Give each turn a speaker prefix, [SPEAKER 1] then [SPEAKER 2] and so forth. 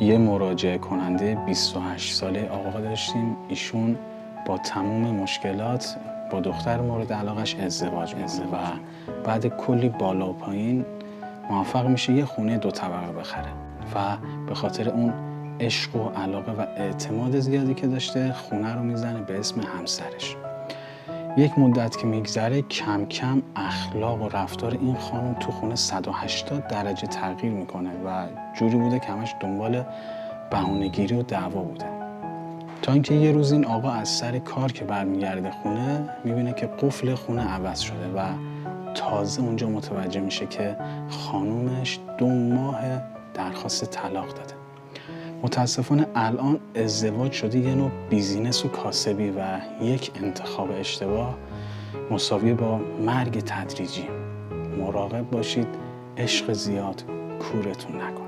[SPEAKER 1] یه مراجعه کننده 28 ساله آقا داشتیم. ایشون با تمام مشکلات با دختر مورد علاقش ازدواج میکنه و بعد کلی بالا و پایین موفق میشه یه خونه 2 طبقه بخره و به خاطر اون عشق و علاقه و اعتماد زیادی که داشته خونه رو میزنه به اسم همسرش. یک مدت که میگذره کم کم اخلاق و رفتار این خانم تو خونه 180 درجه تغییر میکنه و جوری بوده که همش دنبال بهونه‌گیری و دعوا بوده، تا اینکه یه روز این آقا از سر کار که برمیگرده خونه میبینه که قفل خونه عوض شده و تازه اونجا متوجه میشه که خانومش 2 ماه درخواست طلاق داده. متاسفانه الان ازدواج شده یه نوع بیزینس و کاسبی و یک انتخاب اشتباه مساوی با مرگ تدریجی. مراقب باشید عشق زیاد کورتون نکنه.